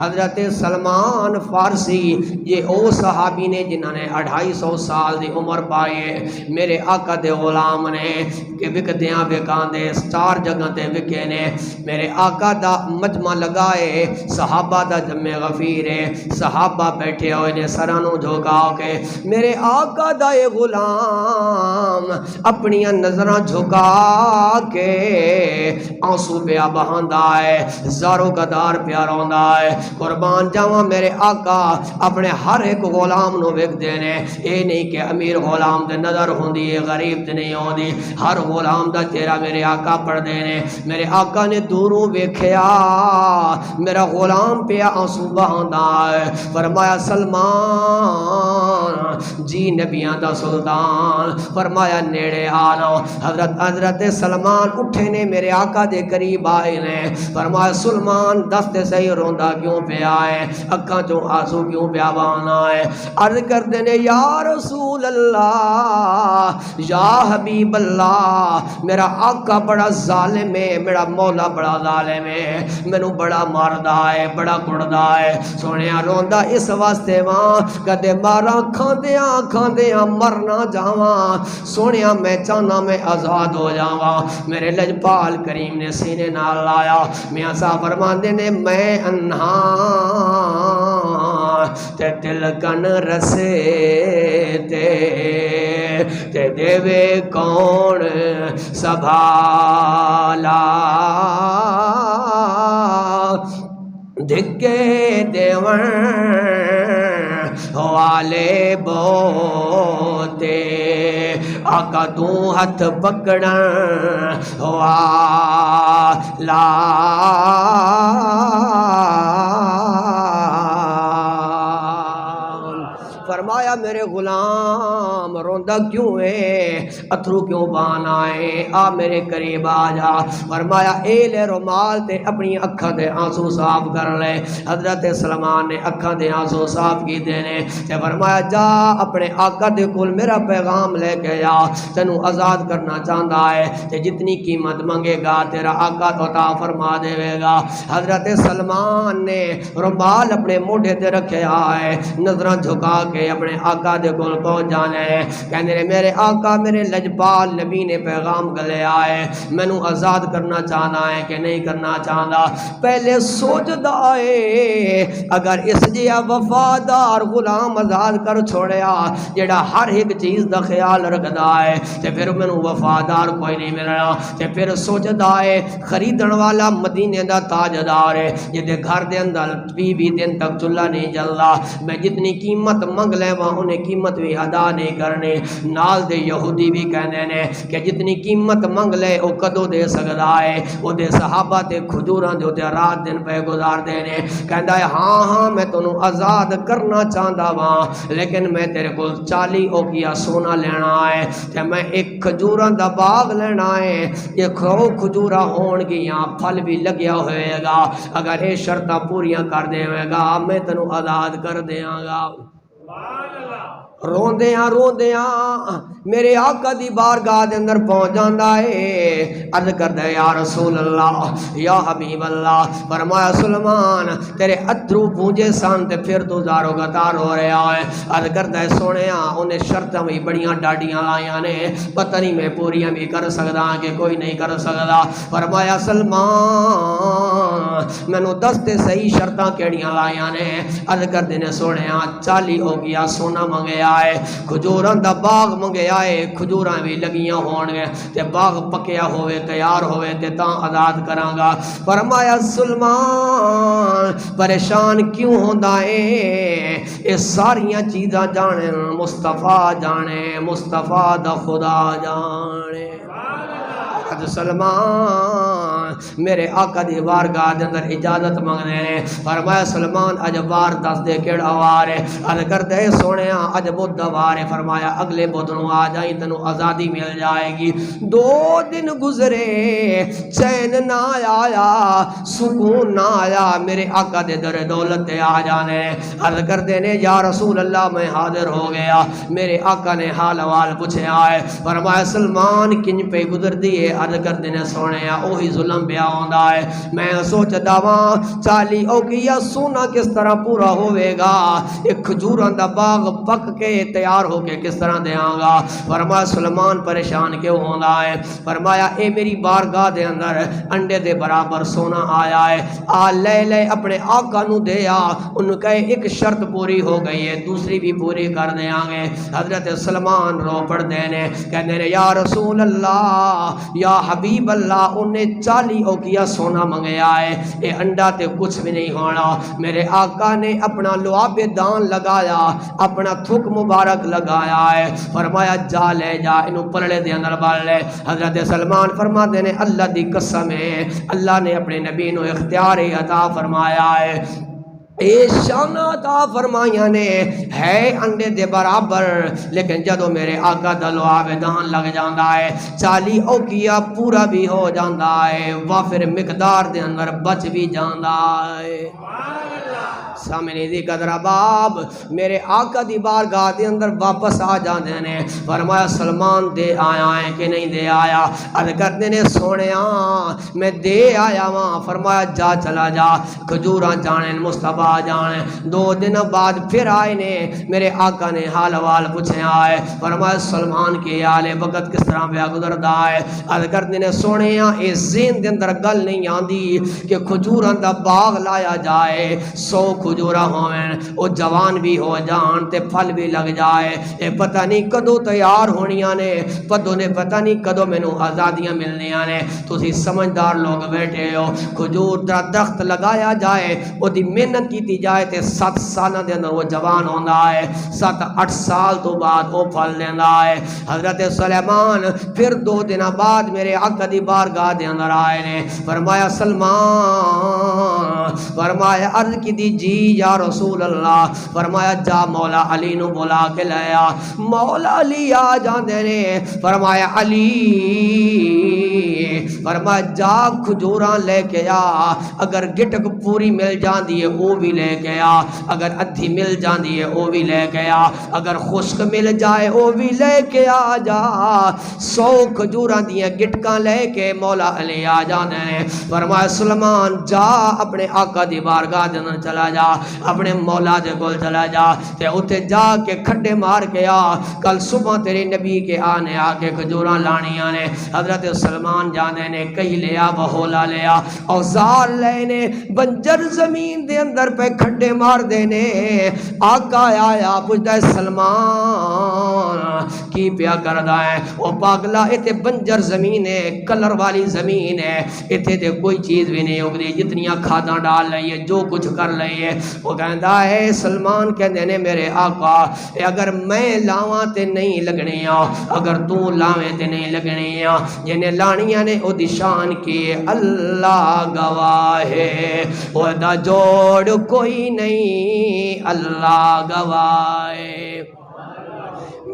حضرت سلمان فارسی یہ او صحابی نے جنہوں نے 250 سال دی عمر پائے میرے آقا دے غلام نے کہ وکدیاں وکاندے سٹار جگہ تے وکے نے میرے آقا دا مجمع لگائے صحابہ دا جمع غفیر ہے صحابہ بیٹھے ہوئے نے سرانوں جھکاؤ کے میرے آقا دا اے غلام اپنی نظریں جھکا کے آنسو پیا بہاندا ہے زارو قدار پیا روندا ہے قربان جاواں میرے آقا اپنے ہر ایک غلام نو ویکھ دینے اے نہیں کہ امیر غلام دے نظر ہوندی ہے غریب تے نہیں ہوندی ہر غلام دا چہرہ میرے آقا پڑھ دینے میرے آقا نے دوروں ویکھیا میرا غلام پیا آنسو بہاندا ہے فرمایا سلمان جی نبیاں دا سلطان فرمایا نیڑے آنا حضرت سلمان اٹھے نے میرے آقا دے قریب آئے نے فرمایا سلمان دست صحیح روندا کیوں پہ آئے اکھاں چوں آنسو کیوں پہ آوانا ہے عرض کر دینے یا رسول اللہ یا حبیب اللہ میرا آقا بڑا ظالم ہے میرا مولا بڑا ظالم ہے مینوں بڑا ماردا ہے بڑا کڑدا ہے سونیا روندا اس واسطے واں کدے مارا کھاندیاں مرنا جاواں سونیا میں چاہنا میں آزاد ہو جاواں میرے لجپال کریم نے سینے نال لایا میاں صاحب فرماندے نے میں انہا تے دل کن رسے تے دیوے کون سبھالا دھکے دیون والے بوتے آقا تو ہاتھ پکڑا والا فرمایا میرے غلام روندا کیوں ہے اتھرو کیوں بان آئے آ میرے قریب آ جا فرمایا اے لے رومال تے اپنی اکھاں دے آنسو صاف کر لے حضرت سلمان نے اکھاں دے آنسو صاف کی دینے تے فرمایا جا اپنے آقا دے کول میرا پیغام لے کے جا تینوں آزاد کرنا چاہندا ہے تے جتنی قیمت منگے گا تیرا آقا عطا فرما دے گا حضرت سلمان نے رومال اپنے موڈے تے رکھیا ہے نظراں جھکا کے اپنے آقا دے کول پہنچ جانے کہنے رہے میرے آقا میرے لجپال نبی نے پیغام گلے آئے مینوں آزاد کرنا چاہنا ہے کہ نہیں کرنا چاہنا پہلے سوچدا ہے اگر اس جیا وفادار غلام آزاد کر چھوڑیا جڑا ہر ایک چیز دا خیال رکھدا ہے تے پھر مینوں وفادار کوئی نہیں ملنا تے پھر سوچدا ہے خریدن والا مدینے دا تاجدار ہے جدے گھر دے اندر 20 دن تک چولہا نہیں جلدا میں جتنی قیمت منگ لے وہاں انہیں قیمت بھی ادا نہیں کرنے نال دے یہودی بھی کہنے نے کہ جتنی قیمت منگ لے او کدو دے سکدا ہے او دے صحابہ تے کھجوراں دے تے رات دن پہ گزار دینے کہندا ہے ہاں میں تانوں آزاد کرنا چاہندا واں لیکن میں تیرے کول 40 اوقیا سونا لینا ہے تے میں ایک کھجوراں دا باغ لینا ہے یہ کھجوراں ہون گیاں پھل بھی لگیا ہوئے گا اگر یہ شرطاں پوریاں کر دے گا میں تانوں آزاد کر دیاں گا روندیاں میرے آقا دی بارگاہ دے اندر پہنچ جاندا ہے عرض کردا ہے یا رسول اللہ یا حبیب اللہ فرمایا سلمان تیرے اتھرو پونجے سان تے پھر تو زارو قطار ہو رہا ہے عرض کردا ہے سونیا انہیں شرطاں بھی بڑیاں ڈاڈیاں لائیاں نے پتہ نہیں میں پوریاں بھی کر سکدا کہ کوئی نہیں کر سکدا فرمایا سلمان مینوں دس تے صحیح شرطاں کیڑیاں لائیاں نے عرض کردے نے سونیا 40 ہو گیا سونا منگیا ہے کھجوراں دا باغ منگیا ہے کھجوراں بھی لگیاں ہون گے تے باغ پکیا ہوئے تیار ہوئے تے تاں آزاد کراں گا فرمایا سلمان پریشان کیوں ہوندا ہے اے ساریاں چیزاں جانے مصطفیٰ جانے مصطفیٰ دا خدا جانے سلمان میرے آقا دی وارگاہ دے اندر اجازت مانگنے نے فرمایا سلمان اج وار دس دے کیڑا وار ہے عرض کرتے سونیا اج بدھ وار ہے فرمایا اگلے بدھ نو آ جائیں تینوں آزادی مل جائے گی 2 دن گزرے چین نہ آیا سکون نہ آیا میرے آقا دے در دولت تے آ جانے عرض کرتے نے یا رسول اللہ میں حاضر ہو گیا میرے آقا نے حال حوال پوچھے آئے فرمایا سلمان کنج پہ گزر دیے عرض کرتے نے سونیا اوہی ظلم لمبیا ہوندا ہے میں سوچدا واں 40 اوقیہ سونا کس طرح پورا ہوئے گا ایک کھجوراں دا باغ پک کے تیار ہو کے کس طرح دیاں گا فرمایا سلیمان پریشان کیوں ہوندا ہے فرمایا اے میری بارگاہ دے اندر انڈے دے برابر سونا آیا ہے آ لے لے اپنے آقا نو دے آ انہوں کہے ایک شرط پوری ہو گئی ہے دوسری بھی پوری کر دیاں گے حضرت سلمان رو پڑ دینے کہنے نے یا رسول اللہ یا حبیب اللہ انہیں 40 اوقیہ سونا منگیا ہے اے انڈا تے کچھ بھی نہیں ہونا میرے آقا نے اپنا لعاب دان لگایا اپنا تھک مبارک لگایا ہے فرمایا جا لے جا انہوں پلڑے دے اندر بال لے حضرت سلمان فرما دینے اللہ دی قسم ہے اللہ نے اپنے نبی نو اختیار عطا فرمایا ہے اے شان عطا فرمایا نے ہے انڈے دے برابر لیکن جدو میرے آقا دا لعاب دان لگ جاندا ہے 40 اوقیہ پورا بھی ہو جاندا ہے وافر مقدار دے اندر بچ بھی جاندا ہے سامنے دی قدر باب میرے آقا دی بارگاہ دے اندر واپس آ جاندے نے فرمایا سلمان دے آیا ہے کہ نہیں دے آیا عرض کرتے نے سونیا میں دے آیا وہاں فرمایا جا چلا جا کھجوراں جانے مصطفیٰ جانے 2 دن بعد پھر آئے نے میرے آقا نے حال حوال پوچھے آئے فرمایا سلمان کے حال وقت کس طرح پہ گزردا ہے عرض کرتے نے سونیا اے ذہن دے اندر گل نہیں آندی کہ کھجوراں دا باغ لایا جائے 100 کھجورا ہوئیں او جوان بھی ہو جان تے پھل بھی لگ جائے اے پتہ نہیں کدو تیار ہونیاں نے پدو نے پتہ نہیں کدو میں نو آزادیاں ملنیاں نے تسی سمجھدار لوگ بیٹھے ہو کھجور دا درخت لگایا جائے او دی محنت کیتی جائے تے 7 سالاں دے اندر وہ جوان ہوندا ہے 7-8 سال تو بعد وہ پھل لیندا ہے حضرت سلیمان پھر 2 دن بعد میرے آقا دی بارگاہ دے اندر آئے نے فرمایا سلمان فرمایا عرض کی دی جی یا رسول اللہ فرمایا جا مولا علی نو بلا کے لیا مولا علی آ جاندے نے فرمایا علی فرمایا جا کھجوراں لے کے آ اگر گٹک پوری مل جاندی ہے وہ بھی لے کے آ اگر ادھی مل جاندی ہے وہ بھی لے کے آ اگر خشک مل جائے وہ بھی لے کے آ جا 100 کھجوراں دیاں گٹکاں لے کے مولا علی آ جاندے نے فرمایا سلمان جا اپنے آقا دی بارگاہ دے اندر چلا جا اپنے مولا دے کول چلا جا تے اوتے جا کے کھڈے مار کے آ کل صبح تیرے نبی کے آنے آ کے کھجوراں لانیاں نے حضرت سلمان جانے نے کئی لیا بہولا لیا اوزار لے نے بنجر زمین دے اندر پہ کھڈے مار دینے آقا آیا پوچھتا ہے سلمان کی پیا کردا ہے او پاگلا ایتے بنجر زمین ہے کلر والی زمین ہے ایتے تے کوئی چیز بھی نہیں اگدی جتنیاں کھاداں ڈال لئیے جو کچھ کر لئیے وہ کہندا ہے سلمان کہندے نے میرے آقا اگر میں لاواں تے نہیں لگنیاں اگر تو لاویں تے نہیں لگنیاں جنہیں لانیاں نے او دی شان کی اللہ گواہ ہے او دا جوڑ کوئی نہیں اللہ گواہ ہے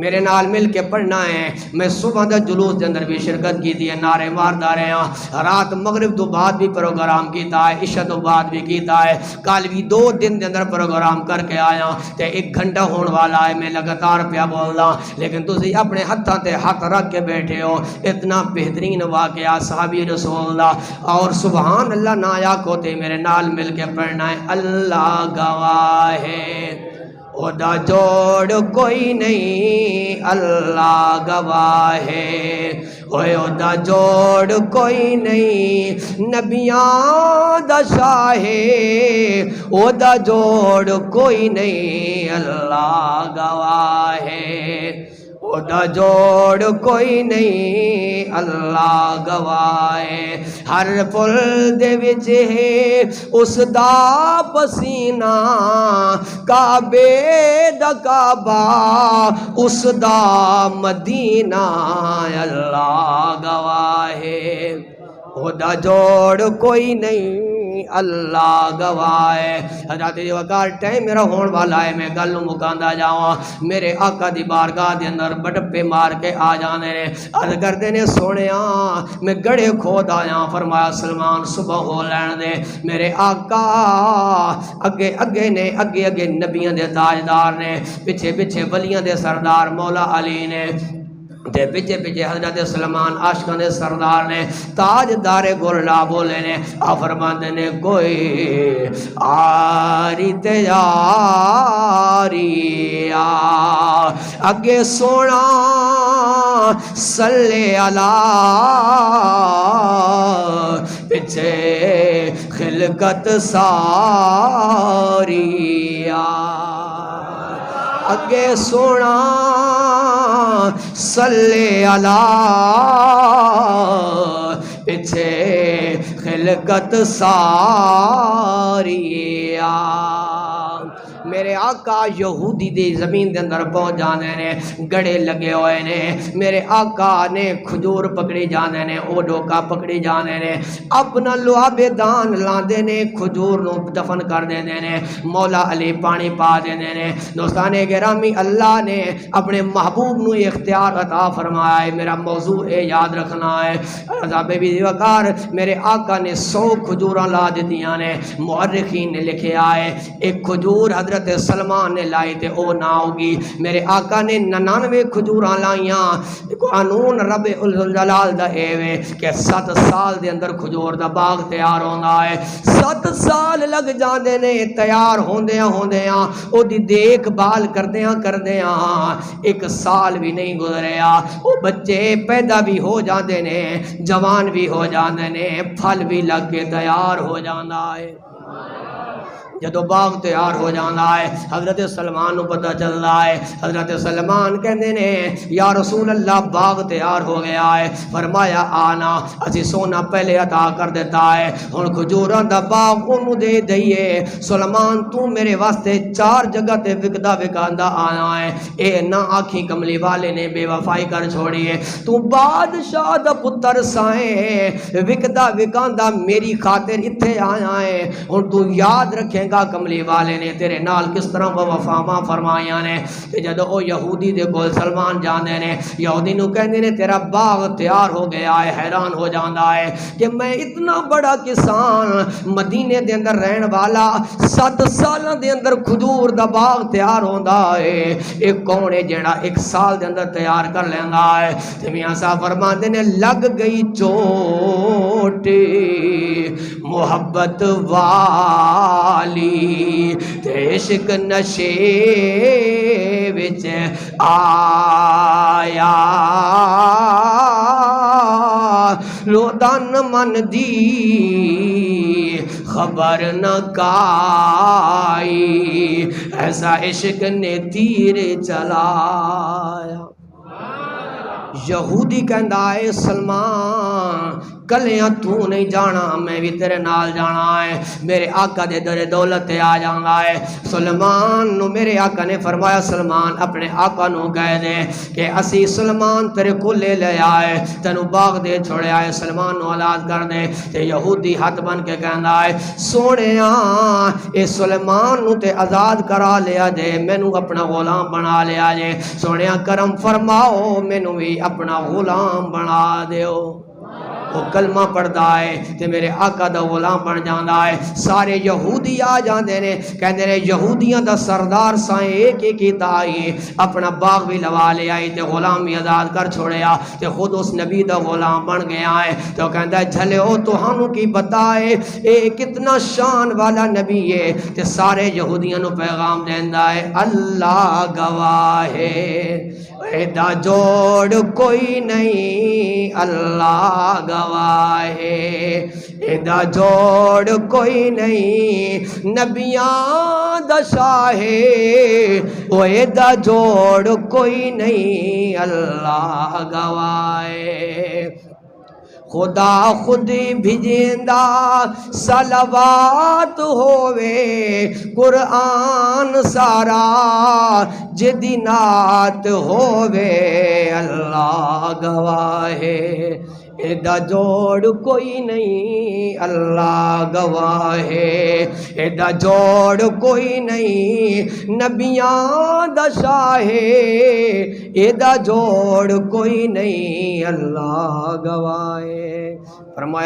میرے نال مل کے پڑھنا ہے میں صبح دا جلوس دے اندر بھی شرکت کی دی ہے نعرے ماردا رہے ہیں رات مغرب تو بعد بھی پروگرام کیتا ہے عشاء تو بعد بھی کیتا ہے کل بھی 2 دن دے اندر پروگرام کر کے آیا تے 1 گھنٹہ ہون والا ہے میں لگاتار پیا بولدا لیکن تسی اپنے ہتھاں تے ہاتھ رکھ کے بیٹھے ہو اتنا بہترین واقعہ صحابی رسول اللہ اور سبحان اللہ نایا کو تے میرے نال مل کے پڑھنا ہے اللہ گواہ ہے او دا جوڑ کوئی نہیں اللہ گواہ ہے او دا جوڑ کوئی نہیں نبیاں دا شاہ ہے او دا جوڑ کوئی نہیں اللہ گواہ ہے او دا جوڑ کوئی نہیں اللہ گواہ ہے ہر پل دے وچ ہے اس دا پسینہ کعبے دا کعبہ اس دا مدینہ اللہ گواہ ہے او دا جوڑ کوئی نہیں اللہ گواہ ہے حضرت دی وقار ٹائم میرا ہون والا ہے میں گل مکاندا جاواں میرے آقا دی بارگاہ دے اندر بڑپے مار کے آ جاندے نے عرض کردے نے سونیا میں گڑے کھود آیا فرمایا سلمان صبح ہو لین دے میرے آقا اگے اگے نے اگے اگے نبیاں دے تاجدار نے پیچھے پیچھے ولیاں دے سردار مولا علی نے تے پیچھے پیچھے حضرت سلمان عاشقاں دے سردار نے تاجدار گللا بولے نے آ فرماندے نے کوئی آری تیاری آ اگے سونا صلی اللہ پیچھے خلقت ساری آ اگے سونا صلی اللہ پیچھے خلقت ساری آ میرے آقا یہودی دی زمین دے اندر پہنچ جانے نے گڑے لگے ہوئے نے میرے آقا نے کھجور پکڑی جانے نے او ڈوکا پکڑی جانے نے اپنا لعاب دان لاندے نے کھجور نو دفن کر دینے نے مولا علی پانی پا دینے نے دوستان گرامی اللہ نے اپنے محبوب نو اختیار عطا فرمایا ہے میرا موضوع یاد رکھنا ہے عذاب بی وقار میرے آقا نے 100 کھجوراں لا دیتیاں نے مورخین نے لکھے آئے ایک کھجور حضرت سلمان نے لائی تے او نہ ہوگی میرے آقا نے 99 کھجوراں لائیاں قانون رب الجلال دا ایوے کہ 7 سال دے اندر کھجور دا باغ تیار ہوندا ہے 7 سال لگ جاندے نے تیار ہوندیاں او دی دیکھ بھال کردیاں 1 سال بھی نہیں گزریا او بچے پیدا بھی ہو جاندے نے جوان بھی ہو جاندے نے پھل بھی لگ کے تیار ہو جاندا ہے جدو باغ تیار ہو جانا ہے حضرت سلمان نو پتہ چل رہا ہے حضرت سلمان کہندے نے یا رسول اللہ باغ تیار ہو گیا ہے فرمایا آنا اسی سونا پہلے عطا کر دیتا ہے ہن کھجوراں دا باغ اونوں دے دئیے سلمان تو میرے واسطے 4 جگہ تے وکدا وکاندا آنا ہے اے نہ آکھی کملی والے نے بے وفائی کر چھوڑی ہے تو بادشاہ دا پتر سائیں وکدا وکاندا میری خاطر ایتھے آیا ہے ہن تو یاد رکھے گا کملی والے نے تیرے نال کس طرح وفاواں فرمائیاں نے کہ جدو او یہودی دے کول سلمان جاندے نے یہودی نو کہندے نے تیرا باغ تیار ہو گیا ہے حیران ہو جاندا ہے کہ میں اتنا بڑا کسان مدینے دے اندر رہن والا 7 سالاں دے اندر کھجور دا باغ تیار ہوندا ہے ایک کون ہے جڑا 1 سال دے اندر تیار کر لیندا ہے تے میاں صاحب فرماندے نے لگ گئی چوٹ محبت والی تے عشق نشے وچ آیا لو دن من دی خبر نہ کائی ایسا عشق نے تیر چلایا یہودی کہندا ہے سلمان کلیاں تو نہیں جانا میں بھی تیرے نال جانا ہے میرے آقا دے در دولت تے آ جانا ہے سلمان نو میرے آقا نے فرمایا سلمان اپنے آقا نو کہہ دے کہ اسی سلمان تیرے کو لے آئے تینو باغ دے چھوڑے آئے سلمان نو آزاد کر دے تے یہودی ہاتھ بن کے کہندا ہے سونے اے سلمان نو تے آزاد کرا لیا جے مینوں اپنا غلام بنا لیا جے سونے کرم فرماؤ مینوں بھی اپنا غلام بنا دیو وہ کلمہ پڑھدا ہے تے میرے آقا دا غلام بن جاندا ہے سارے یہودی آ جاندے نے کہندے نے یہودیاں دا سردار سائیں ایک کیتا ہے اپنا باغ بھی لوا لے آئی تے غلام بھی آزاد کر چھوڑیا تے خود اس نبی دا غلام بن گیا ہے تو کہندا ہے جھلیو تہانوں کی بتائے اے کتنا شان والا نبی ہے تے سارے یہودیاں نو پیغام دیندا ہے اللہ گواہ ہے ایدا جوڑ کوئی نہیں اللہ گواہ ہے ایدا جوڑ کوئی نہیں نبیاں دا شاہ او ایدا جوڑ کوئی نہیں اللہ گواہ ہے خدا خود بھیجیندا صلوات ہووے قرآن سارا جدی نعت ہووے اللہ گواہ ہے ایدا جوڑ کوئی نہیں اللہ گواہ ہے ایدا جوڑ کوئی نہیں نبیاں دا شاہ ایدا جوڑ کوئی نہیں اللہ گواہ ہے فرمایا